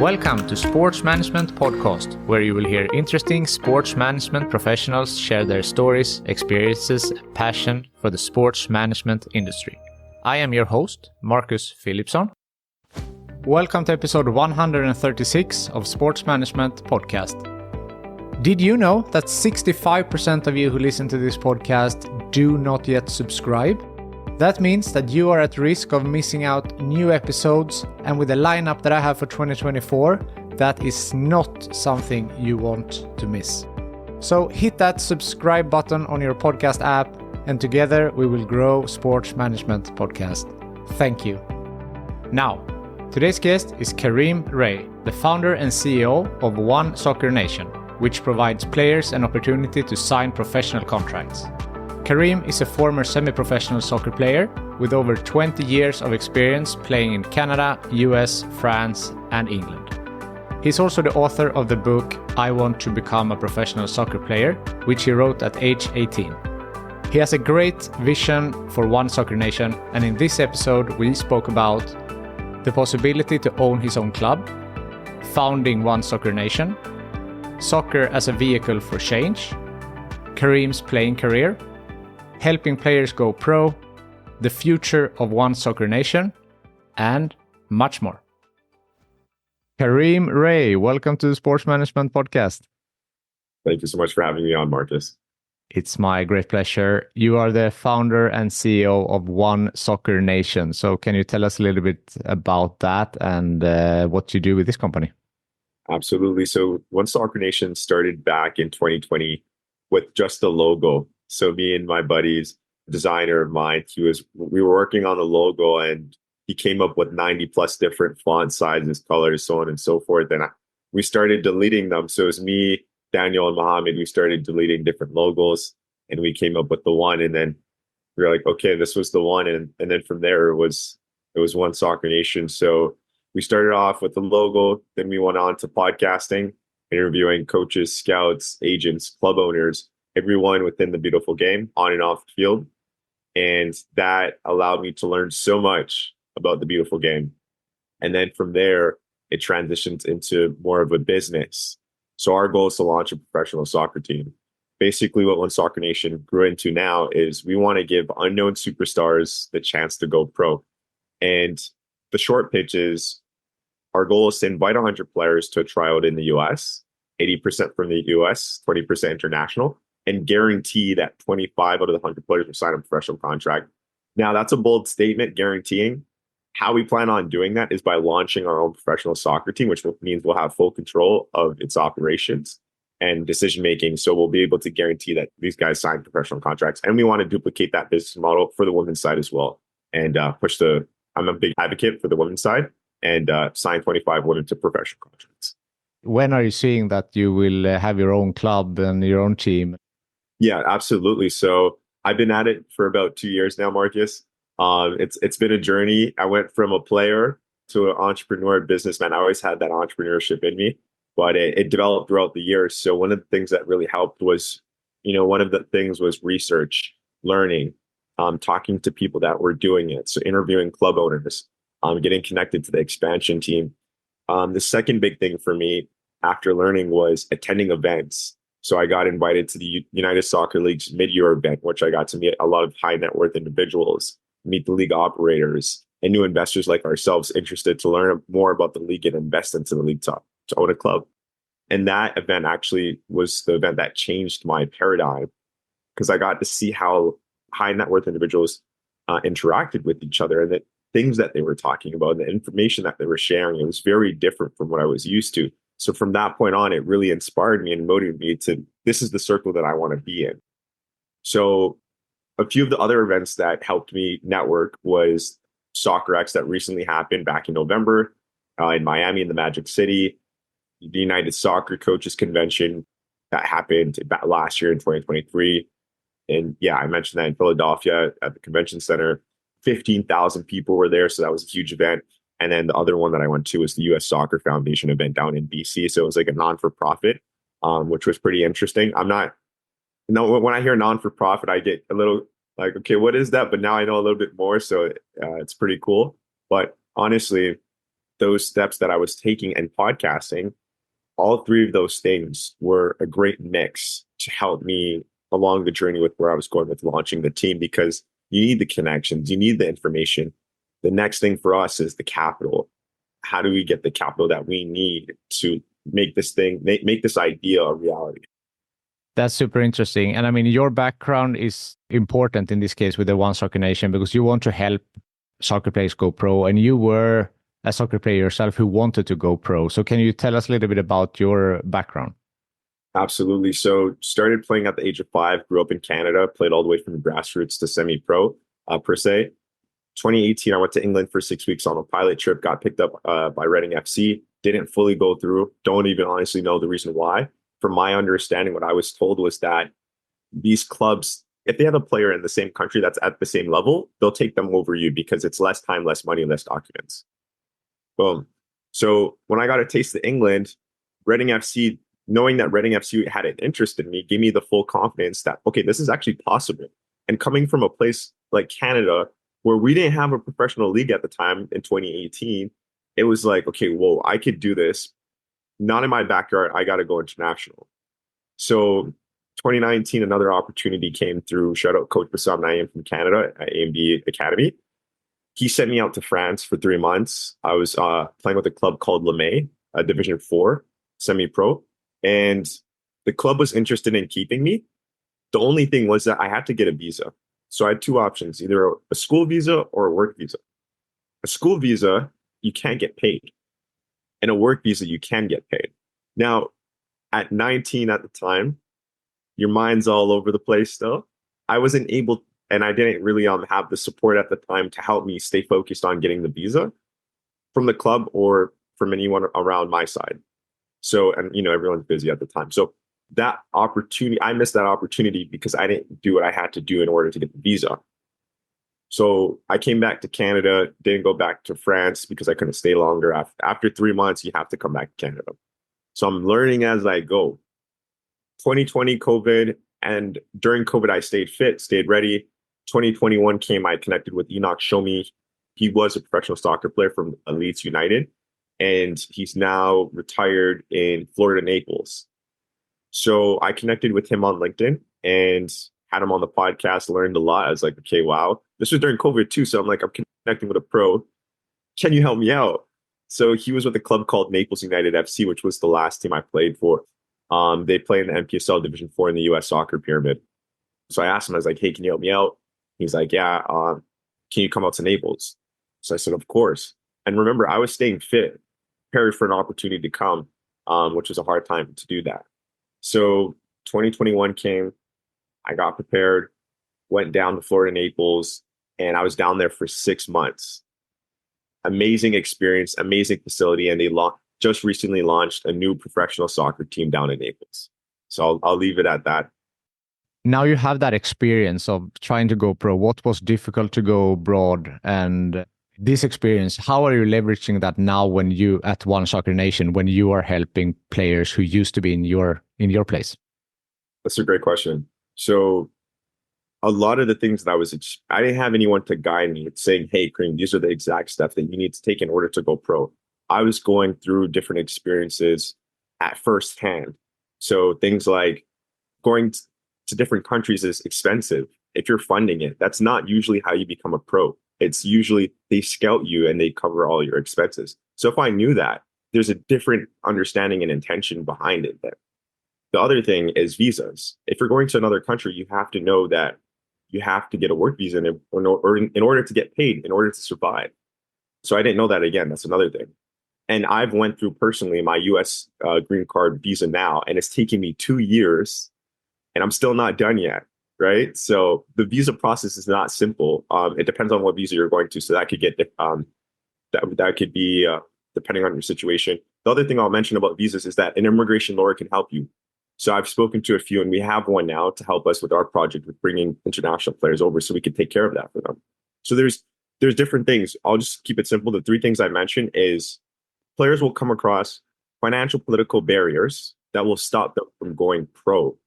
Welcome to Sports Management Podcast, where you will hear interesting sports management professionals share their stories, experiences, and passion for the sports management industry. I am your host, Marcus Philipsson. Welcome to episode 136 of Sports Management Podcast. Did you know that 65% of you who listen to this podcast do not yet subscribe? That means that you are at risk of missing out new episodes, and with the lineup that I have for 2024, that is not something you want to miss. So hit that subscribe button on your podcast app, and together we will grow Sports Management Podcast. Thank you. Now, today's guest is Kareem Rae, the founder and CEO of One Soccer Nation, which provides players an opportunity to sign professional contracts. Kareem is a former semi-professional soccer player with over 20 years of experience playing in Canada, US, France, and England. He's also the author of the book I Want to Become a Professional Soccer Player, which he wrote at age 18. He has a great vision for One Soccer Nation, and in this episode we spoke about the possibility to own his own club, founding One Soccer Nation, soccer as a vehicle for change, Kareem's playing career, helping players go pro, the future of One Soccer Nation, and much more. Kareem Rae, welcome to the Sports Management Podcast. Thank you so much for having me on, Marcus. It's my great pleasure. You are the founder and CEO of One Soccer Nation. So can you tell us a little bit about that and what you do with this company? Absolutely. So One Soccer Nation started back in 2020 with just the logo. So me and my buddies, designer of mine, we were working on the logo, and he came up with 90 plus different font sizes, colors, so on and so forth. And we started deleting them. So it was me, Daniel, and Mohammed. We started deleting different logos, and we came up with the one. And then we were like, okay, this was the one. And then from there, it was One Soccer Nation. So we started off with the logo. Then we went on to podcasting, interviewing coaches, scouts, agents, club owners, everyone within the beautiful game, on and off the field. And that allowed me to learn so much about the beautiful game. And then from there, it transitions into more of a business. So our goal is to launch a professional soccer team. Basically, what One Soccer Nation grew into now is we want to give unknown superstars the chance to go pro. And the short pitch is our goal is to invite 100 players to a tryout in the US, 80% from the US, 20% international, and guarantee that 25 out of the 100 players will sign a professional contract. Now, that's a bold statement, guaranteeing. How we plan on doing that is by launching our own professional soccer team, which means we'll have full control of its operations and decision-making. So we'll be able to guarantee that these guys sign professional contracts. And we want to duplicate that business model for the women's side as well. And I'm a big advocate for the women's side, and sign 25 women to professional contracts. When are you seeing that you will have your own club and your own team? Yeah, absolutely. So I've been at it for about 2 years now, Marcus. It's been a journey. I went from a player to an entrepreneur, businessman. I always had that entrepreneurship in me, but it developed throughout the years. So one of the things that really helped was, one of the things was research, learning, talking to people that were doing it. So interviewing club owners, getting connected to the expansion team. The second big thing for me after learning was attending events. So I got invited to the United Soccer League's mid-year event, which I got to meet a lot of high net worth individuals, meet the league operators, and new investors like ourselves interested to learn more about the league and invest into the league to own a club. And that event actually was the event that changed my paradigm, because I got to see how high net worth individuals interacted with each other, and the things that they were talking about, and the information that they were sharing. It was very different from what I was used to. So from that point on, it really inspired me and motivated me to, this is the circle that I want to be in. So a few of the other events that helped me network was Soccer X that recently happened back in November in Miami, in the Magic City, the United Soccer Coaches Convention that happened last year in 2023. And yeah, I mentioned that in Philadelphia at the convention center, 15,000 people were there. So that was a huge event. And then the other one that I went to was the US Soccer Foundation event down in BC. So it was like a non-for-profit, which was pretty interesting. When I hear non-for-profit, I get a little like, okay, what is that? But now I know a little bit more. So it's pretty cool. But honestly, those steps that I was taking and podcasting, all three of those things were a great mix to help me along the journey with where I was going with launching the team, because you need the connections, you need the information. The next thing for us is the capital. How do we get the capital that we need to make this thing, make this idea a reality? That's super interesting. And I mean, your background is important in this case with the One Soccer Nation because you want to help soccer players go pro, and you were a soccer player yourself who wanted to go pro. So can you tell us a little bit about your background? Absolutely. So started playing at the age of 5, grew up in Canada, played all the way from grassroots to semi-pro per se. 2018, I went to England for 6 weeks on a pilot trip, got picked up by Reading FC, didn't fully go through. Don't even honestly know the reason why. From my understanding, what I was told was that these clubs, if they have a player in the same country that's at the same level, they'll take them over you because it's less time, less money, less documents. Boom. So when I got a taste of England, Reading FC, knowing that Reading FC had an interest in me, gave me the full confidence that, okay, this is actually possible. And coming from a place like Canada, where we didn't have a professional league at the time in 2018, it was like, okay, whoa, I could do this. Not in my backyard. I got to go international. So 2019, another opportunity came through. Shout out Coach Bassam Naim from Canada at AMB Academy. He sent me out to France for 3 months. I was playing with a club called LeMay, a Division 4 semi-pro. And the club was interested in keeping me. The only thing was that I had to get a visa. So I had two options, either a school visa or a work visa. A school visa, you can't get paid. And a work visa, you can get paid. Now, at 19 at the time, your mind's all over the place still. I wasn't able, and I didn't really have the support at the time to help me stay focused on getting the visa from the club or from anyone around my side. So, and everyone's busy at the time. So that opportunity, I missed that opportunity because I didn't do what I had to do in order to get the visa. So I came back to Canada, didn't go back to France because I couldn't stay longer. After 3 months, you have to come back to Canada. So I'm learning as I go. 2020 COVID, and during COVID, I stayed fit, stayed ready. 2021 came, I connected with Enoch Shomi. He was a professional soccer player from Leeds United, and he's now retired in Florida, Naples. So I connected with him on LinkedIn and had him on the podcast, learned a lot. I was like, okay, wow. This was during COVID too. So I'm like, I'm connecting with a pro. Can you help me out? So he was with a club called Naples United FC, which was the last team I played for. They play in the NPSL Division 4 in the US soccer pyramid. So I asked him, I was like, hey, can you help me out? He's like, yeah, can you come out to Naples? So I said, of course. And remember, I was staying fit, prepared for an opportunity to come, which was a hard time to do that. So 2021 came, I got prepared, went down to Florida, Naples, and I was down there for 6 months. Amazing experience, amazing facility, and they just recently launched a new professional soccer team down in Naples. So I'll leave it at that. Now you have that experience of trying to go pro. What was difficult to go abroad? And this experience, how are you leveraging that now when you at One Soccer Nation, when you are helping players who used to be in your place? That's a great question. So a lot of the things that I didn't have anyone to guide me. It's saying, hey, Kareem, these are the exact steps that you need to take in order to go pro. I was going through different experiences at first hand. So things like going to different countries is expensive. If you're funding it, that's not usually how you become a pro. It's usually they scout you and they cover all your expenses. So if I knew that, there's a different understanding and intention behind it there. The other thing is visas. If you're going to another country, you have to know that you have to get a work visa in order to get paid, in order to survive. So I didn't know that. Again, that's another thing. And I've went through personally my US green card visa now, and it's taking me 2 years and I'm still not done yet. Right. So the visa process is not simple. It depends on what visa you're going to. So that could get that could be depending on your situation. The other thing I'll mention about visas is that an immigration lawyer can help you. So I've spoken to a few, and we have one now to help us with our project with bringing international players over so we can take care of that for them. So there's different things. I'll just keep it simple. The 3 things I mentioned is players will come across financial, political barriers that will stop them from going pro.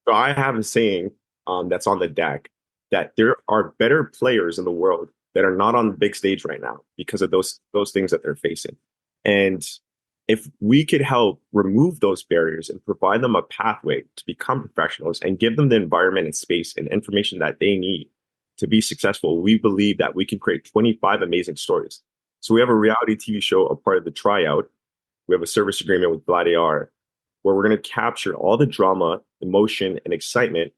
So I have a saying that's on the deck that there are better players in the world that are not on the big stage right now because of those things that they're facing. And if we could help remove those barriers and provide them a pathway to become professionals and give them the environment and space and information that they need to be successful, we believe that we can create 25 amazing stories. So we have a reality TV show, a part of the tryout. We have a service agreement with Gladiator, where we're going to capture all the drama, emotion, and excitement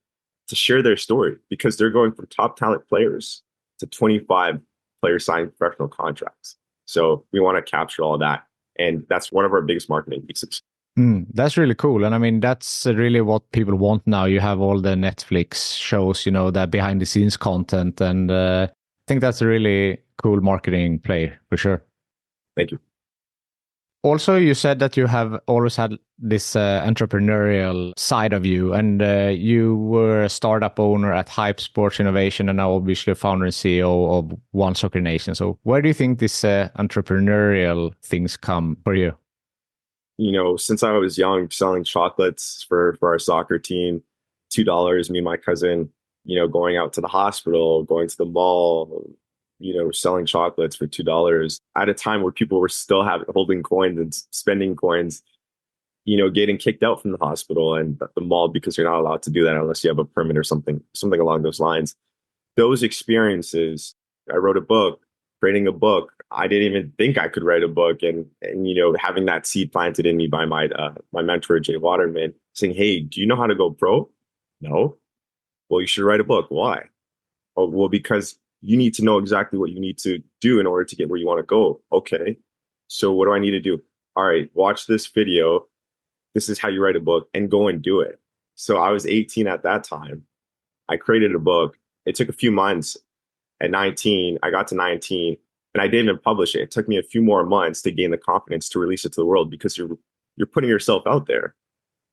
to share their story, because they're going from top talent players to 25 players signing professional contracts. So we want to capture all that. And that's one of our biggest marketing pieces. That's really cool. And I mean, that's really what people want now. You have all the Netflix shows, that behind the scenes content. And I think that's a really cool marketing play for sure. Thank you. Also, you said that you have always had this entrepreneurial side of you, and you were a startup owner at Hype Sports Innovation, and now obviously founder and CEO of One Soccer Nation. So where do you think these entrepreneurial things come for you? Since I was young, selling chocolates for our soccer team, $2, me and my cousin, going out to the hospital, going to the mall, selling chocolates for $2 at a time where people were still holding coins and spending coins, getting kicked out from the hospital and the mall because you're not allowed to do that unless you have a permit or something along those lines. Those experiences, I wrote a book, creating a book. I didn't even think I could write a book, and having that seed planted in me by my mentor, Jay Waterman, saying, "Hey, do you know how to go pro?" No. Well, you should write a book. Why? Oh, well, because you need to know exactly what you need to do in order to get where you want to go. Okay. So what do I need to do? All right, watch this video. This is how you write a book, and go and do it. So I was 18 at that time. I created a book. It took a few months. At 19, I got to 19 and I didn't even publish it. It took me a few more months to gain the confidence to release it to the world, because you're putting yourself out there.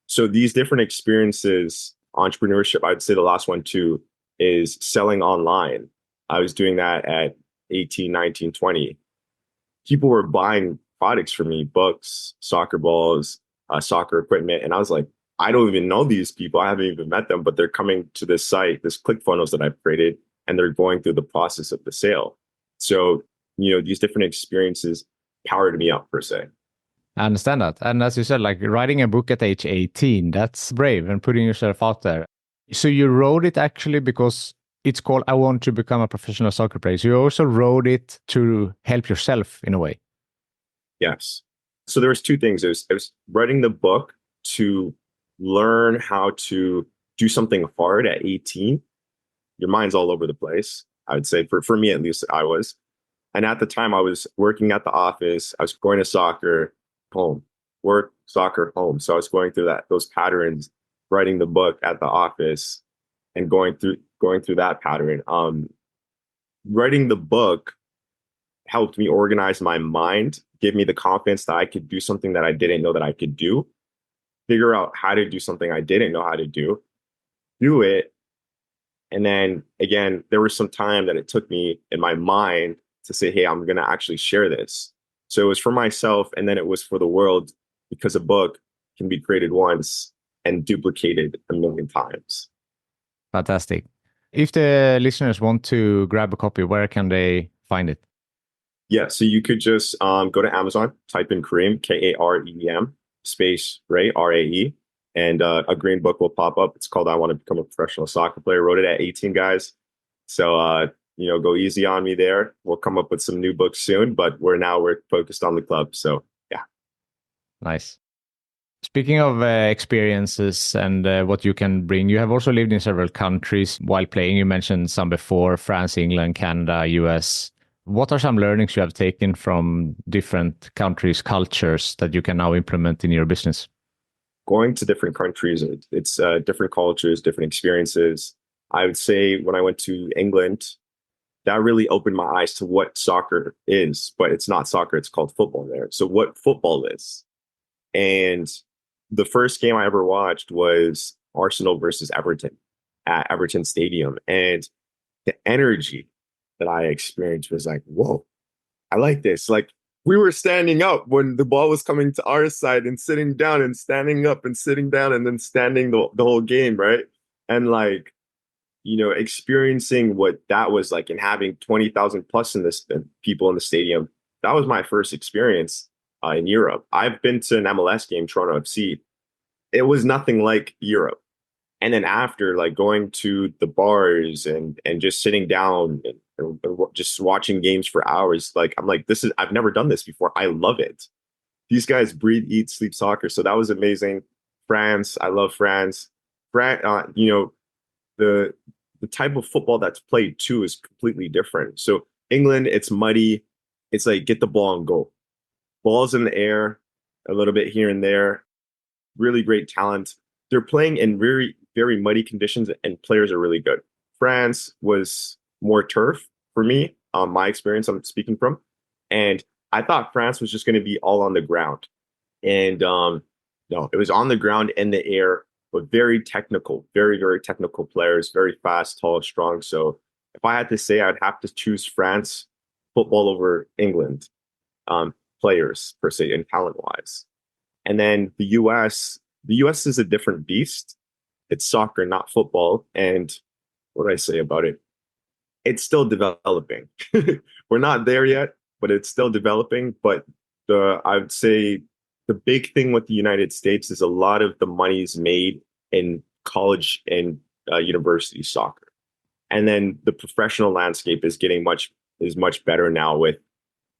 So these different experiences, entrepreneurship, I'd say the last one too, is selling online. I was doing that at 18, 19, 20. People were buying products for me, books, soccer balls, soccer equipment. And I was like, I don't even know these people. I haven't even met them, but they're coming to this site, this ClickFunnels that I've created, and they're going through the process of the sale. So, these different experiences powered me up, per se. I understand that. And as you said, like writing a book at age 18, that's brave and putting yourself out there. So you wrote it actually because it's called I Want to Become a Professional Soccer Player. So you also wrote it to help yourself in a way. Yes. So there was two things. I was writing the book to learn how to do something hard at 18. Your mind's all over the place. I would say for me, at least I was. And at the time I was working at the office. I was going to soccer, home, work, soccer, home. So I was going through those patterns, writing the book at the office and going through that pattern. Writing the book helped me organize my mind, give me the confidence that I could do something that I didn't know that I could do, figure out how to do something I didn't know how to do it. And then again, there was some time that it took me in my mind to say, hey, I'm going to actually share this. So it was for myself, and then it was for the world, because a book can be created once and duplicated a million times. Fantastic. If the listeners want to grab a copy, where can they find it? Yeah, so you could just go to Amazon, type in Kareem, Kareem, space Rae, Rae, and a green book will pop up. It's called I Want to Become a Professional Soccer Player. Wrote it at 18, guys. So, go easy on me there. We'll come up with some new books soon, but we're focused on the club. So, yeah. Nice. Speaking of experiences and what you can bring, you have also lived in several countries while playing. You mentioned some before: France, England, Canada, US. What are some learnings you have taken from different countries' cultures that you can now implement in your business? Going to different countries, it's different cultures, different experiences. I would say when I went to England, that really opened my eyes to what soccer is, but it's not soccer, it's called football there. So what football is. And the first game I ever watched was Arsenal versus Everton at Everton Stadium. And the energy that I experienced was like, whoa, I like this. Like, we were standing up when the ball was coming to our side, and sitting down and standing up and sitting down and then standing the whole game, right? And like, experiencing what that was like and having 20,000 plus in this people in the stadium, that was my first experience in Europe. I've been to an MLS game, Toronto FC. It was nothing like Europe. And then after, like going to the bars and just sitting down and just watching games for hours, like I'm like, I've never done this before. I love it. These guys breathe, eat, sleep soccer. So that was amazing. France, I love France. The the type of football that's played too is completely different. So England, it's muddy. It's like get the ball and go. Balls in the air, a little bit here and there. Really great talent. They're playing in very, very muddy conditions, and players are really good. France was more turf for me, my experience I'm speaking from. And I thought France was just going to be all on the ground. And no, it was on the ground in the air, but very technical, very, very technical players, very fast, tall, strong. So if I had to say, I'd have to choose France football over England players per se and talent wise. And then the US is a different beast. It's soccer, not football. And what do I say about it? It's still developing. We're not there yet, but it's still developing. But I would say the big thing with the United States is a lot of the money is made in college and university soccer. And then the professional landscape is much better now with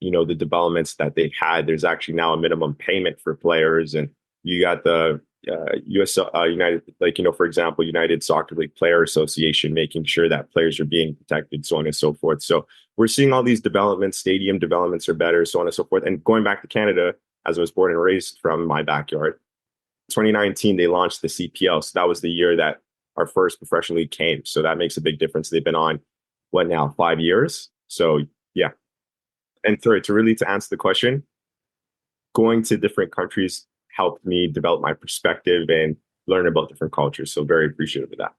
the developments that they've had. There's actually now a minimum payment for players, and you got the US United, for example, United Soccer League Player Association, making sure that players are being protected, so on and so forth. So we're seeing all these developments, stadium developments are better, so on and so forth. And going back to Canada, as I was born and raised from my backyard, 2019, they launched the CPL. So that was the year that our first professional league came. So that makes a big difference. They've been on, what now, 5 years? So yeah. And third, to answer the question, going to different countries helped me develop my perspective and learn about different cultures. So very appreciative of that.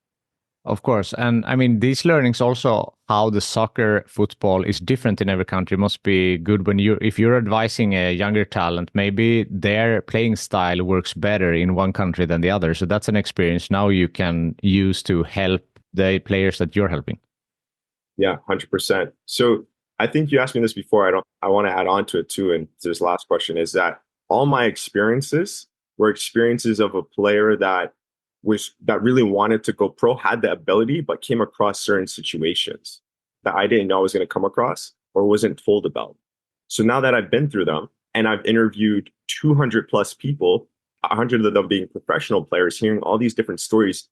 Of course. And I mean, these learnings also, how the soccer football is different in every country, must be good if you're advising a younger talent, maybe their playing style works better in one country than the other. So that's an experience now you can use to help the players that you're helping. Yeah, 100%. So I think you asked me this before. I want to add on to it too. And to this last question is that all my experiences were experiences of a player that really wanted to go pro, had the ability, but came across certain situations that I didn't know I was going to come across or wasn't told about. So now that I've been through them and I've interviewed 200 plus people, 100 of them being professional players, hearing all these different stories.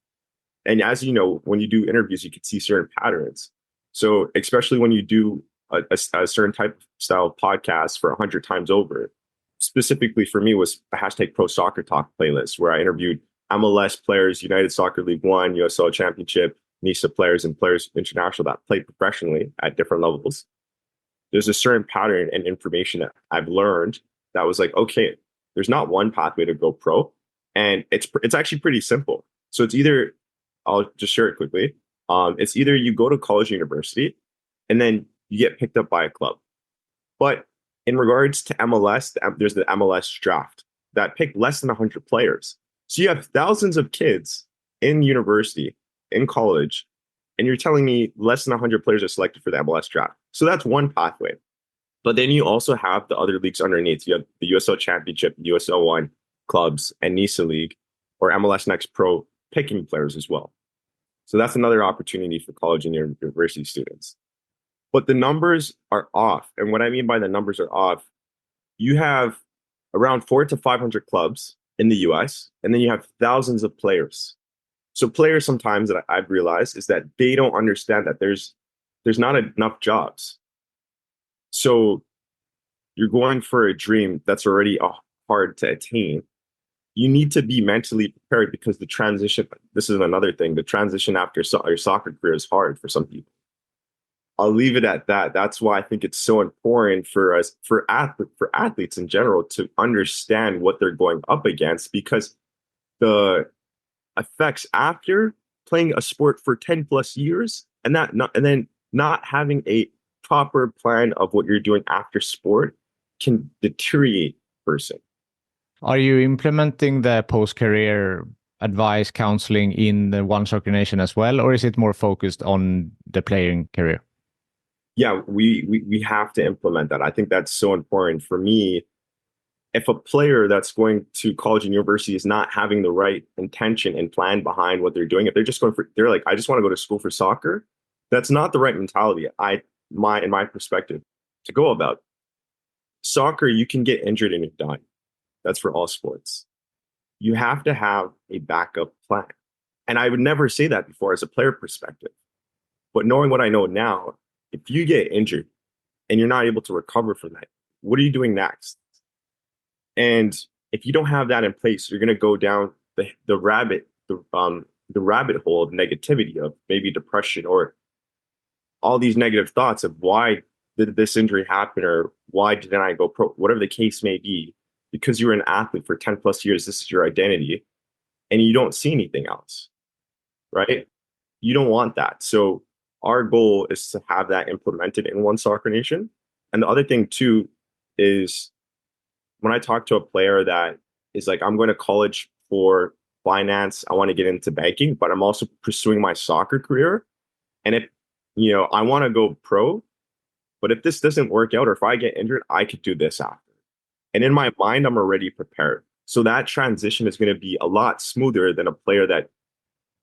And as you know, when you do interviews, you can see certain patterns. So especially when you do a certain type of style podcast for 100 times over, specifically for me was the hashtag Pro Soccer Talk playlist, where I interviewed MLS players, United Soccer League One, USL Championship, NISA players, and players international that play professionally at different levels. There's a certain pattern and information that I've learned that was like, okay, there's not one pathway to go pro, and it's actually pretty simple. So it's either, I'll just share it quickly. It's either you go to college, university, and then you get picked up by a club. But in regards to MLS, there's the MLS draft that picked less than 100 players. So you have thousands of kids in university, in college, and you're telling me less than 100 players are selected for the MLS draft. So that's one pathway. But then you also have the other leagues underneath. You have the USL Championship, USL One clubs, and NISA League, or MLS Next Pro picking players as well. So that's another opportunity for college and university students. But the numbers are off. And what I mean by the numbers are off, you have around 400 to 500 clubs in the US, and then you have thousands of players. So players sometimes that I've realized is that they don't understand that there's not enough jobs. So you're going for a dream that's already hard to attain. You need to be mentally prepared because the transition, this is another thing, the transition after your soccer career is hard for some people. I'll leave it at that. That's why I think it's so important for athletes in general to understand what they're going up against, because the effects after playing a sport for 10 plus years and then not having a proper plan of what you're doing after sport can deteriorate a person. Are you implementing the post-career advice, counseling in the One Soccer Nation as well, or is it more focused on the playing career? Yeah, we have to implement that. I think that's so important. For me, if a player that's going to college and university is not having the right intention and plan behind what they're doing, if they're just going for, they're like, I just want to go to school for soccer, that's not the right mentality. In my perspective, to go about soccer. You can get injured and you're done. That's for all sports. You have to have a backup plan. And I would never say that before as a player perspective. But knowing what I know now, if you get injured and you're not able to recover from that, what are you doing next? And if you don't have that in place, you're going to go down the rabbit hole of negativity, of maybe depression or all these negative thoughts of why did this injury happen, or why didn't I go pro, whatever the case may be. Because you were an athlete for 10 plus years, this is your identity, and you don't see anything else, right? You don't want that. So our goal is to have that implemented in One Soccer Nation. And the other thing too is, when I talk to a player that is like, I'm going to college for finance, I want to get into banking, but I'm also pursuing my soccer career. And if, I want to go pro, but if this doesn't work out, or if I get injured, I could do this after. And in my mind, I'm already prepared. So that transition is going to be a lot smoother than a player that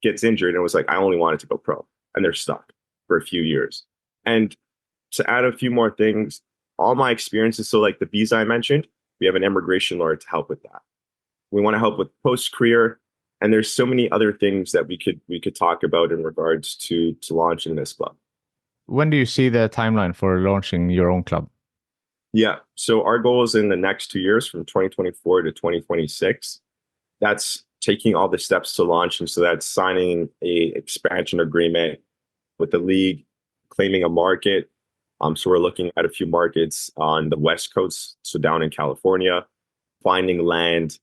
gets injured and was like, I only wanted to go pro, and they're stuck for a few years. And to add a few more things, all my experiences, so like the visa I mentioned, we have an immigration lawyer to help with that. We want to help with post-career, and there's so many other things that we could talk about in regards to launching this club. When do you see the timeline for launching your own club? Yeah, so our goal is in the next 2 years, from 2024 to 2026. That's taking all the steps to launch, and so that's signing a expansion agreement with the league, claiming a market. So we're looking at a few markets on the West Coast, so down in California, finding land,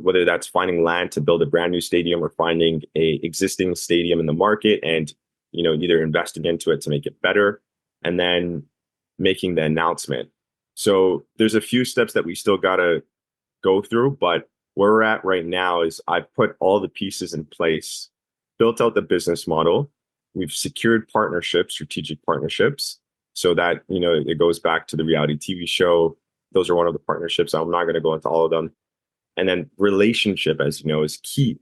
whether that's finding land to build a brand new stadium or finding a existing stadium in the market and, either investing into it to make it better, and then making the announcement. So there's a few steps that we still got to go through, but where we're at right now is I've put all the pieces in place, built out the business model. We've secured partnerships, strategic partnerships, so that, it goes back to the reality TV show. Those are one of the partnerships. I'm not going to go into all of them. And then relationship, as you know, is key.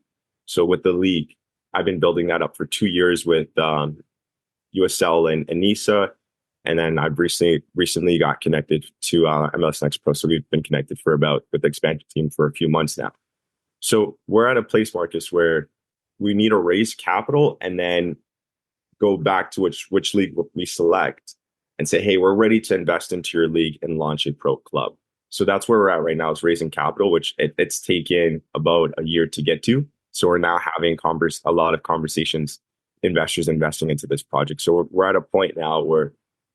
So with the league, I've been building that up for 2 years with USL and NISA. And then I've recently got connected to MLS Next Pro. So we've been connected with the expansion team for a few months now. So we're at a place, Marcus, where we need to raise capital and then go back to which league we select and say, hey, we're ready to invest into your league and launch a pro club. So that's where we're at right now, is raising capital, which it's taken about a year to get to. So we're now having a lot of conversations, investors investing into this project. So we're at a point now where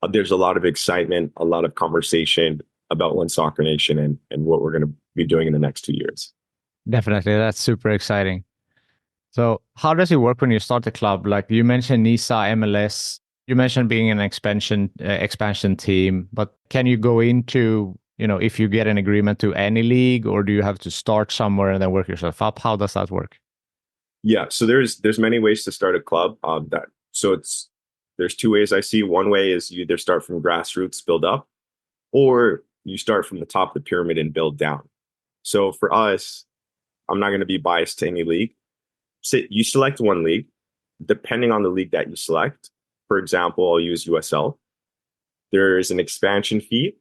there's a lot of excitement, a lot of conversation about One Soccer Nation and what we're going to be doing in the next 2 years. Definitely. That's super exciting. So how does it work when you start the club? Like you mentioned NISA, MLS, you mentioned being an expansion team, but can you go into, if you get an agreement to any league, or do you have to start somewhere and then work yourself up? How does that work? Yeah, so there's many ways to start a club. There's two ways I see. One way is you either start from grassroots, build up, or you start from the top of the pyramid and build down. So for us, I'm not going to be biased to any league. So you select one league, depending on the league that you select. For example, I'll use USL. There is an expansion fee.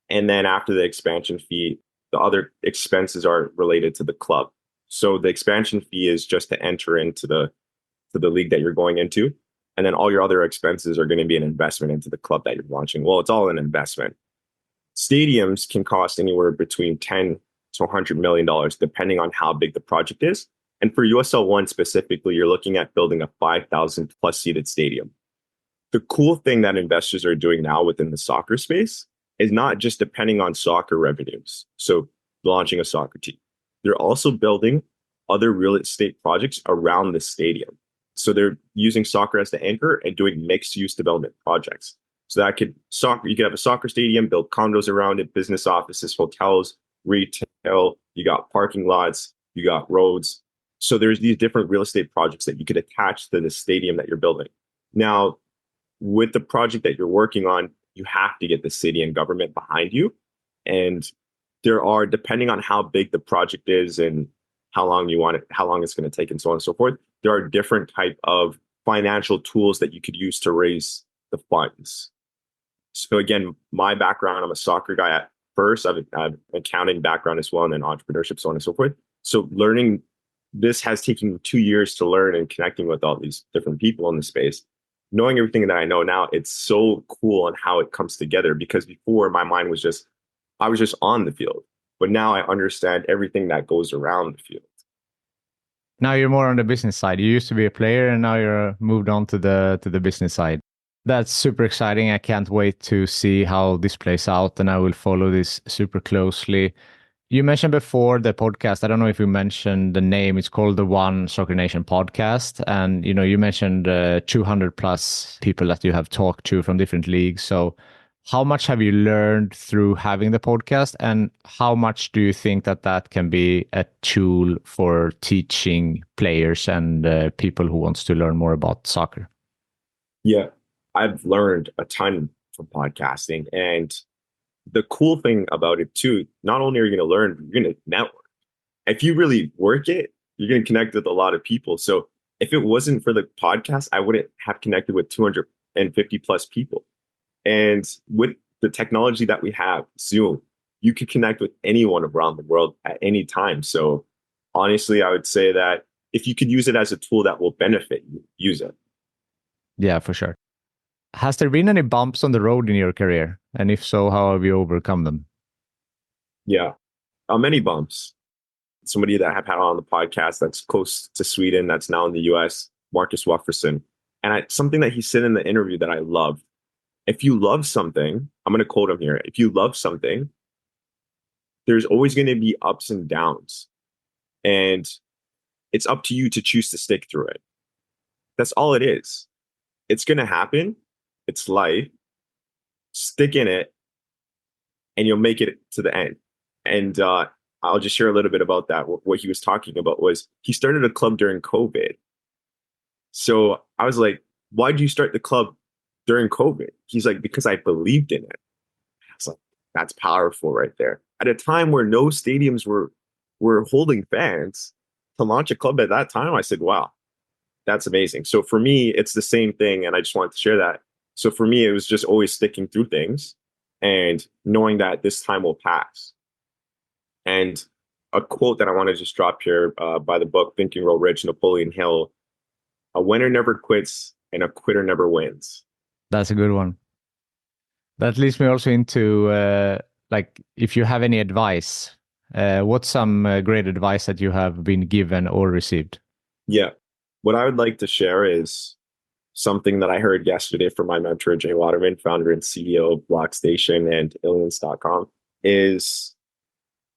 And then after the expansion fee, the other expenses are related to the club. So the expansion fee is just to enter into the league that you're going into. And then all your other expenses are going to be an investment into the club that you're launching. Well, it's all an investment. Stadiums can cost anywhere between $10 to $100 million, depending on how big the project is. And for USL 1 specifically, you're looking at building a 5,000 plus seated stadium. The cool thing that investors are doing now within the soccer space is not just depending on soccer revenues, so launching a soccer team. They're also building other real estate projects around the stadium. So they're using soccer as the anchor and doing mixed use development projects. So you could have a soccer stadium, build condos around it, business offices, hotels, retail, you got parking lots, you got roads. So there's these different real estate projects that you could attach to the stadium that you're building. Now, with the project that you're working on, you have to get the city and government behind you. And there are, depending on how big the project is and how long you want it, how long it's going to take, and so on and so forth, there are different type of financial tools that you could use to raise the funds. So again, my background, I'm a soccer guy at first. I have an accounting background as well, and then entrepreneurship, so on and so forth. So learning this has taken 2 years to learn, and connecting with all these different people in the space. Knowing everything that I know now, it's so cool on how it comes together, because before my mind was just, I was just on the field, but now I understand everything that goes around the field. Now you're more on the business side. You used to be a player, and now you're moved on to the business side. That's super exciting. I can't wait to see how this plays out, and I will follow this super closely. You mentioned before the podcast. I don't know if you mentioned the name. It's called the One Soccer Nation podcast, and you mentioned 200 plus people that you have talked to from different leagues. So, how much have you learned through having the podcast, and how much do you think that that can be a tool for teaching players and people who wants to learn more about soccer? Yeah, I've learned a ton from podcasting. And the cool thing about it too, not only are you going to learn, you're going to network. If you really work it, you're going to connect with a lot of people. So if it wasn't for the podcast, I wouldn't have connected with 250 plus people. And with the technology that we have, Zoom, you can connect with anyone around the world at any time. So honestly, I would say that if you could use it as a tool that will benefit you, use it. Yeah, for sure. Has there been any bumps on the road in your career? And if so, how have you overcome them? Yeah, many bumps. Somebody that I've had on the podcast that's close to Sweden, that's now in the US, Marcus Wufferson. And something that he said in the interview that I love. If you love something, I'm going to quote him here. If you love something, there's always going to be ups and downs. And it's up to you to choose to stick through it. That's all it is. It's going to happen. It's life. Stick in it, and you'll make it to the end. And I'll just share a little bit about that. What he was talking about was he started a club during COVID. So I was like, why did you start the club during COVID? He's like, because I believed in it. I was like, that's powerful right there. At a time where no stadiums were holding fans, to launch a club at that time, I said, wow, that's amazing. So for me, it's the same thing. And I just wanted to share that. So for me, it was just always sticking through things and knowing that this time will pass. And a quote that I want to just drop here by the book, Think and Grow Rich, Napoleon Hill: a winner never quits and a quitter never wins. That's a good one. That leads me also into like, if you have any advice, what's some great advice that you have been given or received? Yeah. What I would like to share is something that I heard yesterday from my mentor, Jay Waterman, founder and CEO of BlockStation and Aliens.com, is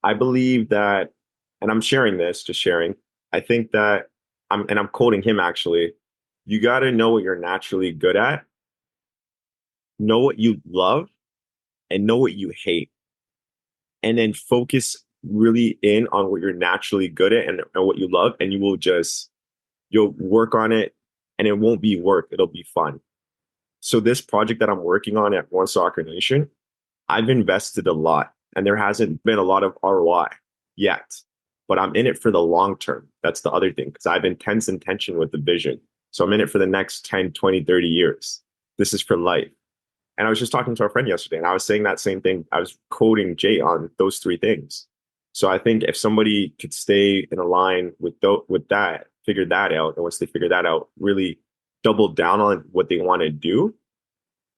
I believe that, and I'm sharing this, just sharing, I think that, I'm quoting him actually, you got to know what you're naturally good at, know what you love, and know what you hate. And then focus really in on what you're naturally good at and what you love, and you'll work on it, and it won't be work, it'll be fun. So this project that I'm working on at One Soccer Nation, I've invested a lot, and there hasn't been a lot of ROI yet, but I'm in it for the long term. That's the other thing, because I have intense intention with the vision. So I'm in it for the next 10, 20, 30 years. This is for life. And I was just talking to a friend yesterday, and I was saying that same thing. I was quoting Jay on those three things. So I think if somebody could stay in a line with that, figure that out, and once they figure that out, really double down on what they want to do,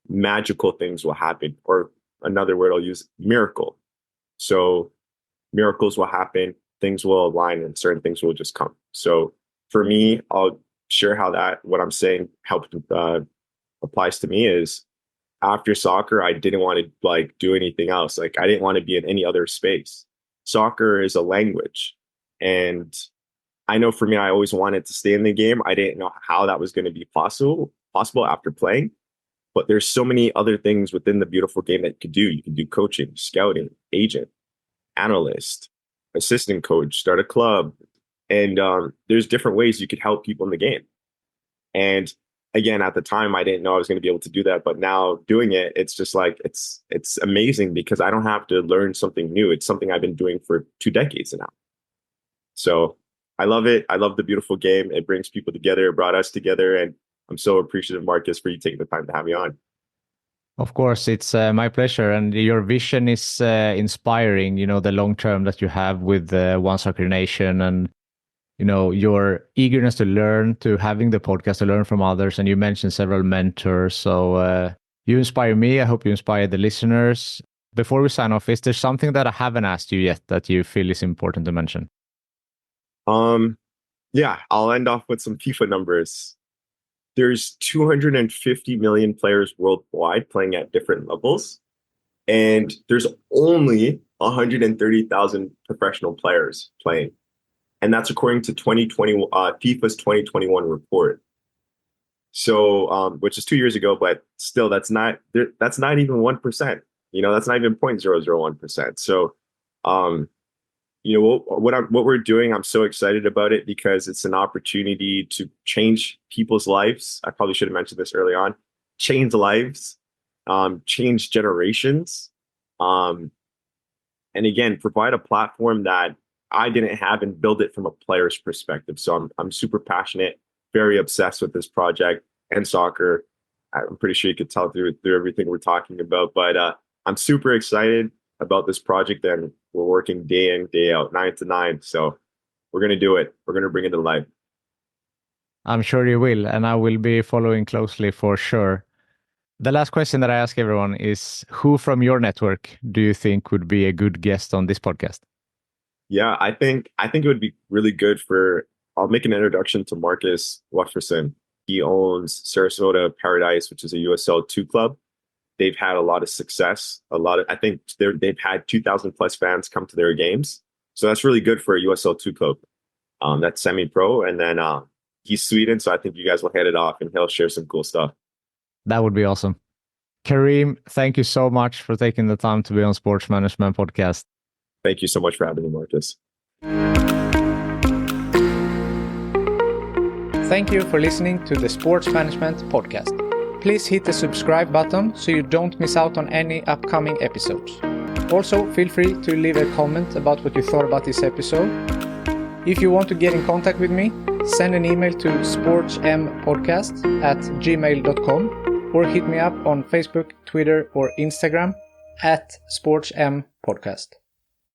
magical things will happen. Or another word I'll use, miracle. So miracles will happen, things will align, and certain things will just come. So for me, I'll share how what I'm saying helped applies to me is, after soccer, I didn't want to do anything else. Like, I didn't want to be in any other space. Soccer is a language. And I know for me, I always wanted to stay in the game. I didn't know how that was going to be possible after playing. But there's so many other things within the beautiful game that you could do. You can do coaching, scouting, agent, analyst, assistant coach, start a club, And there's different ways you could help people in the game. And again, at the time, I didn't know I was going to be able to do that. But now doing it, it's just like, it's amazing because I don't have to learn something new. It's something I've been doing for 2 decades now. So I love it. I love the beautiful game. It brings people together. It brought us together. And I'm so appreciative, Marcus, for you taking the time to have me on. Of course, it's my pleasure. And your vision is inspiring, the long term that you have with One Soccer Nation and, your eagerness to learn, to having the podcast, to learn from others. And you mentioned several mentors. So you inspire me. I hope you inspire the listeners. Before we sign off, is there something that I haven't asked you yet that you feel is important to mention? Yeah, I'll end off with some FIFA numbers. There's 250 million players worldwide playing at different levels, and there's only 130,000 professional players playing. And that's according to FIFA's 2021 report. So, which is 2 years ago, but still, that's not even 1%. That's not even 0.001%. So, what we're doing, I'm so excited about it because it's an opportunity to change people's lives. I probably should have mentioned this early on. Change lives, change generations, and again, provide a platform that I didn't have and build it from a player's perspective. So I'm super passionate, very obsessed with this project and soccer. I'm pretty sure you could tell through everything we're talking about, but I'm super excited about this project, and we're working day in, day out, 9 to 9. So we're going to do it. We're going to bring it to life. I'm sure you will, and I will be following closely for sure. The last question that I ask everyone is, who from your network do you think would be a good guest on this podcast? Yeah, I think it would be really good I'll make an introduction to Marcus Wefferson. He owns Sarasota Paradise, which is a USL 2 club. They've had a lot of success. I think they've had 2,000 plus fans come to their games. So that's really good for a USL 2 club. That's semi-pro. And then he's Sweden. So I think you guys will head it off and he'll share some cool stuff. That would be awesome. Kareem, thank you so much for taking the time to be on Sports Management Podcast. Thank you so much for having me, Marcus. Thank you for listening to the Sports Management Podcast. Please hit the subscribe button so you don't miss out on any upcoming episodes. Also, feel free to leave a comment about what you thought about this episode. If you want to get in contact with me, send an email to sportsmpodcast@gmail.com or hit me up on Facebook, Twitter, or Instagram @sportsmpodcast.